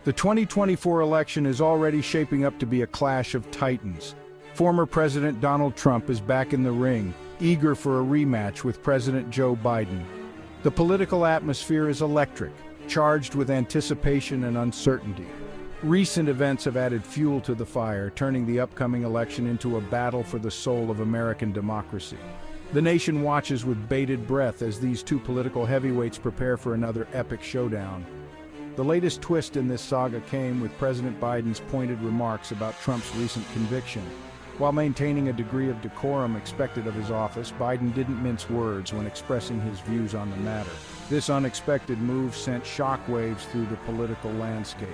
The 2024 election is already shaping up to be a clash of titans. Former President Donald Trump is back in the ring, eager for a rematch with President Joe Biden. The political atmosphere is electric, charged with anticipation and uncertainty. Recent events have added fuel to the fire, turning the upcoming election into a battle for the soul of American democracy. The nation watches with bated breath as these two political heavyweights prepare for another epic showdown. The latest twist in this saga came with President Biden's pointed remarks about Trump's recent conviction. While maintaining a degree of decorum expected of his office, Biden didn't mince words when expressing his views on the matter. This unexpected move sent shockwaves through the political landscape.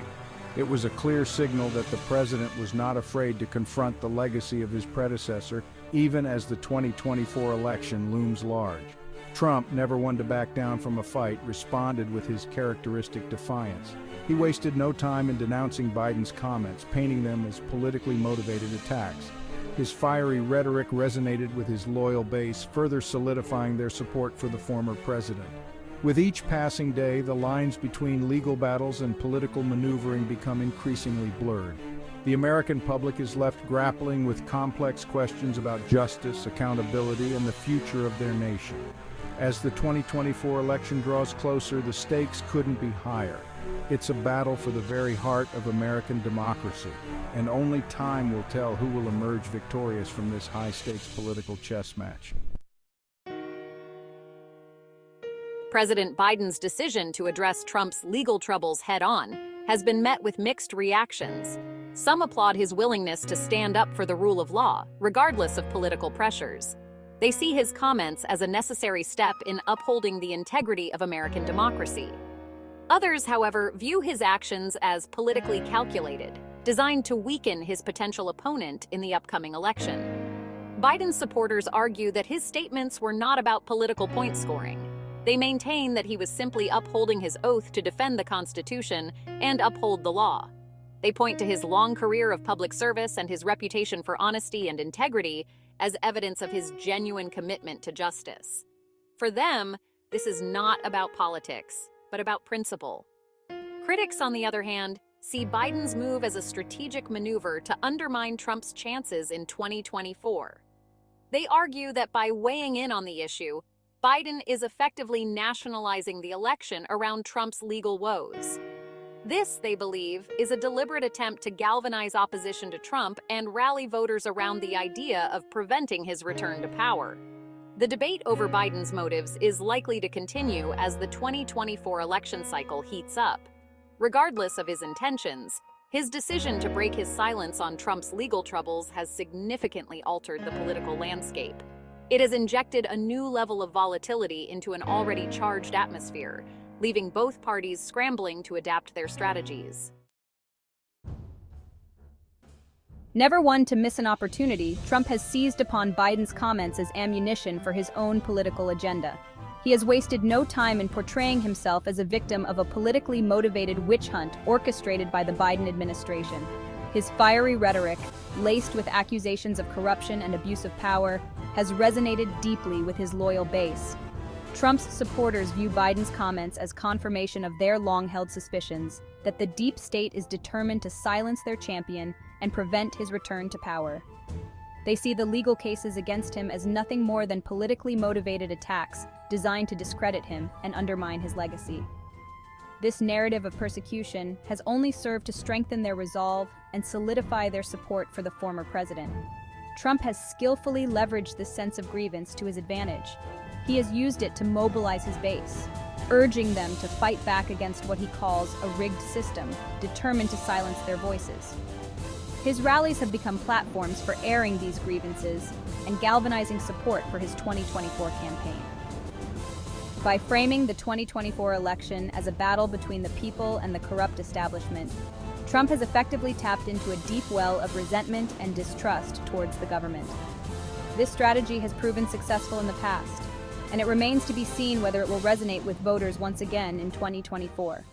It was a clear signal that the president was not afraid to confront the legacy of his predecessor, even as the 2024 election looms large. Trump, never one to back down from a fight, responded with his characteristic defiance. He wasted no time in denouncing Biden's comments, painting them as politically motivated attacks. His fiery rhetoric resonated with his loyal base, further solidifying their support for the former president. With each passing day, the lines between legal battles and political maneuvering become increasingly blurred. The American public is left grappling with complex questions about justice, accountability, and the future of their nation. As the 2024 election draws closer, the stakes couldn't be higher. It's a battle for the very heart of American democracy, and only time will tell who will emerge victorious from this high-stakes political chess match. President Biden's decision to address Trump's legal troubles head-on has been met with mixed reactions. Some applaud his willingness to stand up for the rule of law, regardless of political pressures. They see his comments as a necessary step in upholding the integrity of American democracy. Others, however, view his actions as politically calculated, designed to weaken his potential opponent in the upcoming election. Biden's supporters argue that his statements were not about political point scoring. They maintain that he was simply upholding his oath to defend the Constitution and uphold the law. They point to his long career of public service and his reputation for honesty and integrity as evidence of his genuine commitment to justice. For them, this is not about politics, but about principle. Critics, on the other hand, see Biden's move as a strategic maneuver to undermine Trump's chances in 2024. They argue that by weighing in on the issue, Biden is effectively nationalizing the election around Trump's legal woes. This, they believe, is a deliberate attempt to galvanize opposition to Trump and rally voters around the idea of preventing his return to power. The debate over Biden's motives is likely to continue as the 2024 election cycle heats up. Regardless of his intentions, his decision to break his silence on Trump's legal troubles has significantly altered the political landscape. It has injected a new level of volatility into an already charged atmosphere, leaving both parties scrambling to adapt their strategies. Never one to miss an opportunity, Trump has seized upon Biden's comments as ammunition for his own political agenda. He has wasted no time in portraying himself as a victim of a politically motivated witch hunt orchestrated by the Biden administration. His fiery rhetoric, laced with accusations of corruption and abuse of power, has resonated deeply with his loyal base. Trump's supporters view Biden's comments as confirmation of their long-held suspicions that the deep state is determined to silence their champion and prevent his return to power. They see the legal cases against him as nothing more than politically motivated attacks designed to discredit him and undermine his legacy. This narrative of persecution has only served to strengthen their resolve and solidify their support for the former president. Trump has skillfully leveraged this sense of grievance to his advantage. He has used it to mobilize his base, urging them to fight back against what he calls a rigged system, determined to silence their voices. His rallies have become platforms for airing these grievances and galvanizing support for his 2024 campaign. By framing the 2024 election as a battle between the people and the corrupt establishment, Trump has effectively tapped into a deep well of resentment and distrust towards the government. This strategy has proven successful in the past, and it remains to be seen whether it will resonate with voters once again in 2024.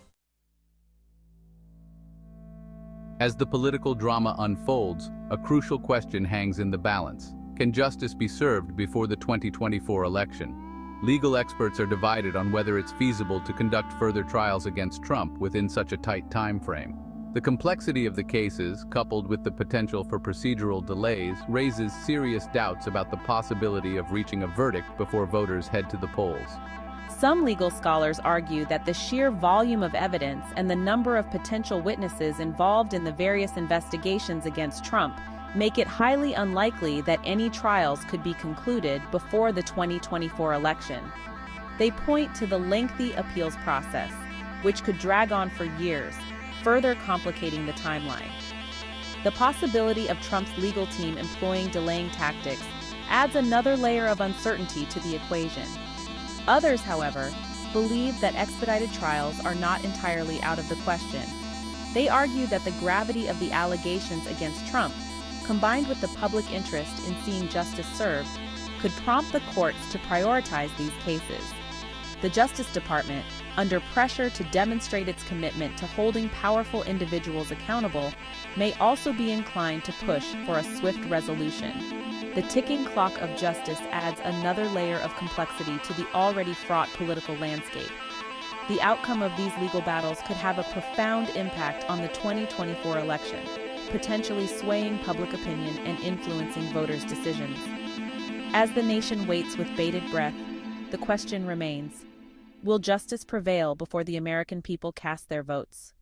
As the political drama unfolds, a crucial question hangs in the balance. Can justice be served before the 2024 election? Legal experts are divided on whether it's feasible to conduct further trials against Trump within such a tight time frame. The complexity of the cases, coupled with the potential for procedural delays, raises serious doubts about the possibility of reaching a verdict before voters head to the polls. Some legal scholars argue that the sheer volume of evidence and the number of potential witnesses involved in the various investigations against Trump make it highly unlikely that any trials could be concluded before the 2024 election. They point to the lengthy appeals process, which could drag on for years, further complicating the timeline. The possibility of Trump's legal team employing delaying tactics adds another layer of uncertainty to the equation. Others, however, believe that expedited trials are not entirely out of the question. They argue that the gravity of the allegations against Trump, combined with the public interest in seeing justice served, could prompt the courts to prioritize these cases. The Justice Department, under pressure to demonstrate its commitment to holding powerful individuals accountable, may also be inclined to push for a swift resolution. The ticking clock of justice adds another layer of complexity to the already fraught political landscape. The outcome of these legal battles could have a profound impact on the 2024 election, potentially swaying public opinion and influencing voters' decisions. As the nation waits with bated breath, the question remains: will justice prevail before the American people cast their votes?